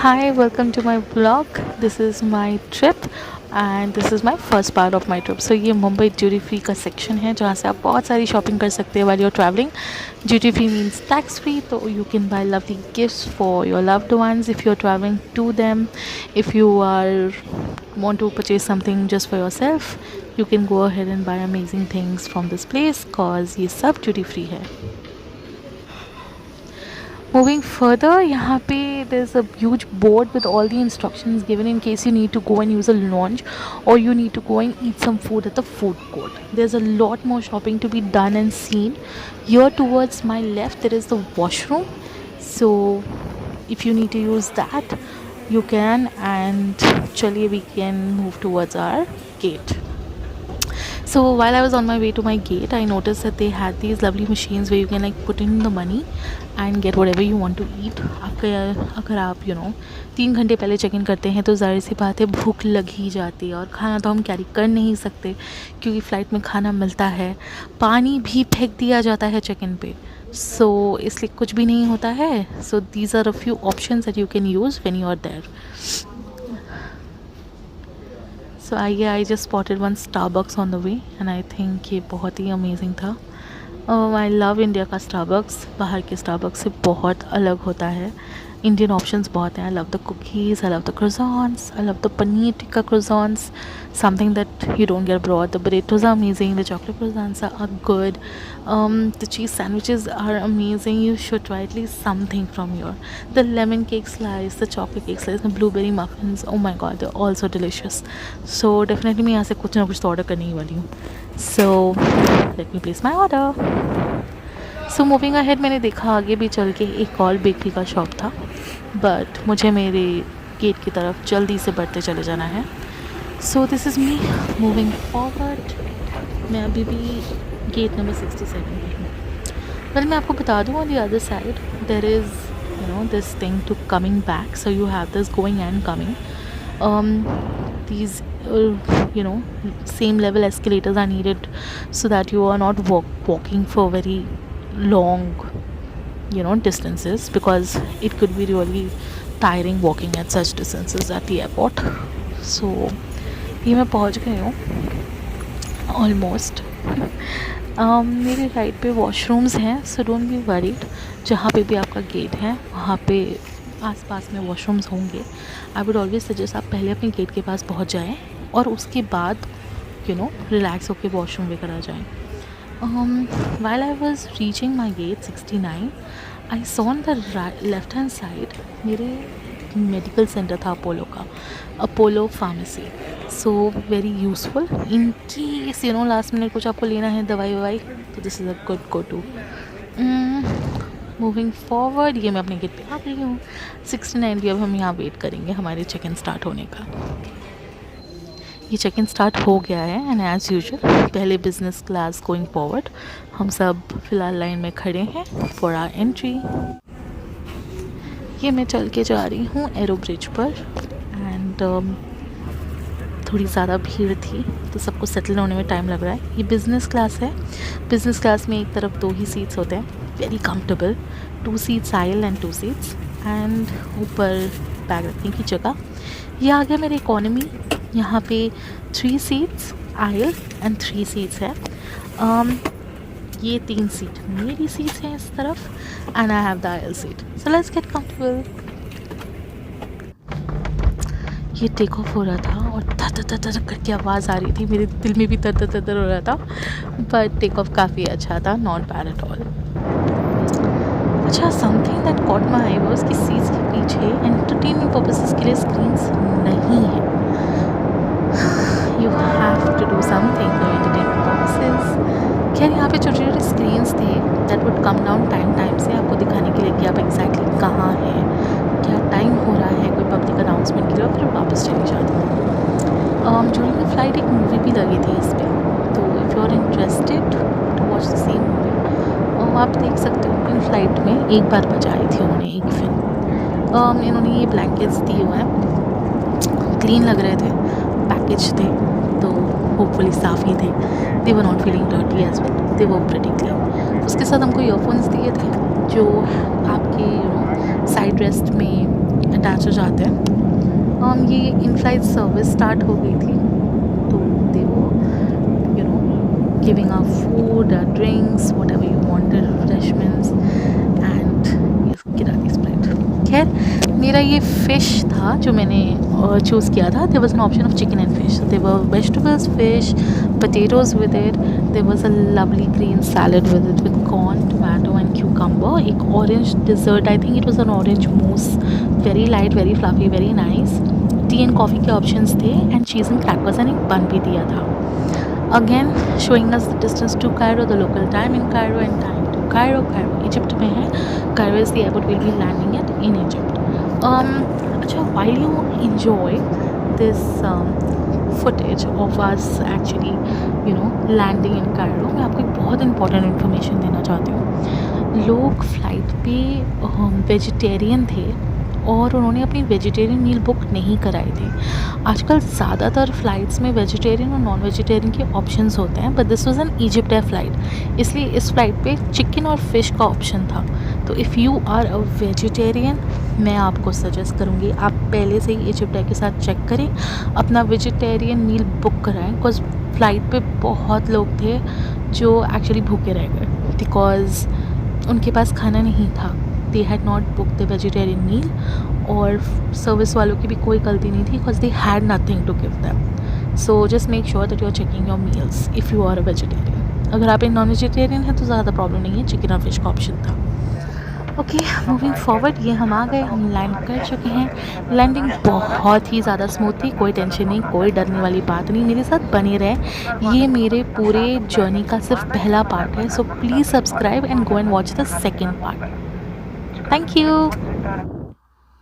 Hi, welcome to my vlog. This is my trip and this is my first part of my trip. So ये Mumbai duty free का section है जहाँ से आप बहुत सारी शॉपिंग कर सकते हैं while you're traveling. Duty free means tax free, so you can buy lovely gifts for your loved ones if you're traveling to them. If you are want to purchase something just for yourself, you can go ahead and buy amazing things from this place cause ये सब duty free है. Moving further, यहाँ पे there's a huge board with all the instructions given in case you need to go and use a lounge or you need to go and eat some food at the food court. There's a lot more shopping to be done and seen. Here towards my left there is the washroom. So if you need to use that, you can, and chaliye we can move towards our gate. So while I was on my way to my gate, I noticed that they had these lovely machines where you can like put in the money and get whatever you want to eat. अगर आप 3 घंटे पहले check in करते हैं तो ज़ाहिर सी बात है भूख लग ही जाती है और खाना तो हम कैरी कर नहीं सकते क्योंकि फ़्लाइट में खाना मिलता है, पानी भी फेंक दिया जाता है चेक इन पे. सो इसलिए कुछ भी नहीं होता है. So these are a few options that you can use when you are there. So I just spotted one Starbucks on the way and I think ये बहुत ही अमेजिंग था. आई लव इंडिया का स्टारबक्स. बाहर के Starbucks से बहुत अलग होता है. इंडियन ऑप्शंस बहुत हैं. I love the cookies, I love the croissants, I love the paneer tikka croissants, something that you don't get abroad. The burritos are amazing, the chocolate croissants are good, the cheese sandwiches are amazing. You should try at least something from here. The lemon cake slice, the chocolate cake slice, the blueberry muffins, oh my god, they're all so delicious. So definitely मैं यहाँ से कुछ ना कुछ तो order करने ही वाली हूँ. So let me place my order. So moving ahead मैंने देखा आगे भी चल के एक और बेकरी का शॉप था, बट मुझे मेरे गेट की तरफ जल्दी से बढ़ते चले जाना है. So this is me moving forward. मैं अभी भी गेट नंबर 67 पे हूँ. वेल मैं आपको बता दूँ on the other side there is this thing to coming back. So you have this going and coming. These same level escalators are needed so that you are not walking for very long distances, because it could be really tiring walking at such distances at the airport. So ये मैं पहुंच गई हूँ almost. मेरे right पे washrooms हैं, so don't be worried. जहाँ पे भी आपका गेट है वहाँ पे आसपास में वॉशरूम्स होंगे. आई वुड ऑलवेज सजेस्ट आप पहले अपने गेट के पास पहुँच जाएं और उसके बाद रिलैक्स होकर वॉशरूम लेकर आ जाएं. While I was reaching my gate 69, I saw on the left hand side मेरे मेडिकल सेंटर था अपोलो का, Apollo pharmacy. So very useful in case last minute कुछ आपको लेना है दवाई ववाई, तो this is a good go to. Moving forward, ये मैं अपने गेट पे आ गई हूँ 69 भी. अब हम यहाँ वेट करेंगे हमारे चेक इन स्टार्ट होने का. ये चेक इन स्टार्ट हो गया है एंड एज़ यूजुअल पहले बिज़नेस क्लास गोइंग फॉरवर्ड. हम सब फ़िलहाल लाइन में खड़े हैं फॉर आवर एंट्री. ये मैं चल के जा रही हूँ एरो ब्रिज पर एंड थोड़ी ज़्यादा भीड़ थी तो सबको सेटल होने में टाइम लग रहा है. ये बिज़नेस क्लास है. बिज़नेस क्लास में एक तरफ 2 ही सीट्स होते हैं, very comfortable. 2 seats oil and 2 seats and ऊपर बैग रखने की जगह. ये आ गया मेरे इकोनॉमी. यहाँ पे 3 सीट्स आयल एंड 3 सीट्स है. ये 3 सीट मेरी सीट्स हैं इस तरफ and I have the aisle seat. So let's get comfortable. ये टेक ऑफ हो रहा था और धर करके आवाज़ आ रही थी. मेरे दिल में भी तर हो रहा था, बट टेक ऑफ काफ़ी अच्छा था, नॉट बैड एट ऑल. अच्छा, something that caught my eye was कि सीट्स के पीछे एंटरटेनमेंट पर्पसेस के लिए स्क्रीन्स नहीं है. You have to do something for entertainment purposes. खैर यहाँ पे छोटे छोटे स्क्रीन्स थे that would come down time से आपको दिखाने के लिए कि आप एग्जैक्टली कहाँ हैं, क्या टाइम हो रहा है, कोई पब्लिक अनाउंसमेंट के लिए, फिर वापस चली जाती है. ड्यूरिंग द फ्लाइट एक मूवी भी लगी थी इस पर, तो if you are interested to watch the same movie आप देख सकते हो. इन फ्लाइट में एक बार बजाई थी उन्होंने एक फिल्म. इन्होंने ये ब्लैंकेट्स दिए हुए हैं, क्लीन लग रहे थे, पैकेज थे तो होपफुली साफ़ ही थे. They were not feeling dirty as well, they were pretty clean. उसके साथ हमको ईयरफोन्स दिए थे जो आपके साइड रेस्ट में अटैच हो जाते हैं। ये इन फ्लाइट सर्विस स्टार्ट हो गई थी, तो दे वो giving out food, drinks, what ever you wanted, refreshments and ये किराती स्प्राइट। खैर मेरा ये फ़िश था जो मैंने चूज़ किया था। There was an option of chicken and fish, there were vegetables, fish, potatoes with it. There was a lovely green salad with it with corn, tomato and cucumber. एक orange dessert, I think it was an orange mousse, very light, very fluffy, very nice. Tea and coffee के options थे and cheese and crackers and एक bun भी दिया था. Again showing us the distance to Cairo, the local time in Cairo and time to Cairo. Cairo Egypt में है. Cairo is the airport will be landing at in Egypt. अच्छा, while you enjoy this footage of us actually landing in Cairo, मैं आपको एक बहुत important information देना चाहती हूँ. लोग फ़्लाइट पे वेजिटेरियन थे और उन्होंने अपनी वेजिटेरियन मील बुक नहीं कराई थी. आजकल ज़्यादातर फ़्लाइट्स में वेजिटेरियन और नॉन वेजिटेरियन के ऑप्शंस होते हैं, but this was an Egypt air flight, इसलिए इस फ़्लाइट पे चिकन और फ़िश का ऑप्शन था. तो if you are a vegetarian, मैं आपको सजेस्ट करूँगी आप पहले से ही इजिप्ट एयर के साथ चेक करें, अपना वेजिटेरियन मील बुक कराएं. बिकॉज फ़्लाइट पे बहुत लोग थे जो एक्चुअली भूखे रह गए बिकॉज उनके पास खाना नहीं था. They had not book the vegetarian meal और सर्विस वालों की भी कोई गलती नहीं थी because they had nothing to give them. So just make sure that you are checking your meals if you are a vegetarian. अगर आप एक नॉन वेजिटेरियन हैं तो ज़्यादा प्रॉब्लम नहीं है, चिकन और फिश का ऑप्शन था. ओके, मूविंग फॉरवर्ड, ये हम आ गए, हम लैंड कर चुके हैं. लैंडिंग बहुत ही ज़्यादा स्मूथ थी, कोई टेंशन नहीं, कोई डरने वाली बात नहीं. मेरे साथ बने रहे, ये मेरे पूरे जर्नी का सिर्फ पहला पार्ट है. So please subscribe and go and watch the second part. Thank you.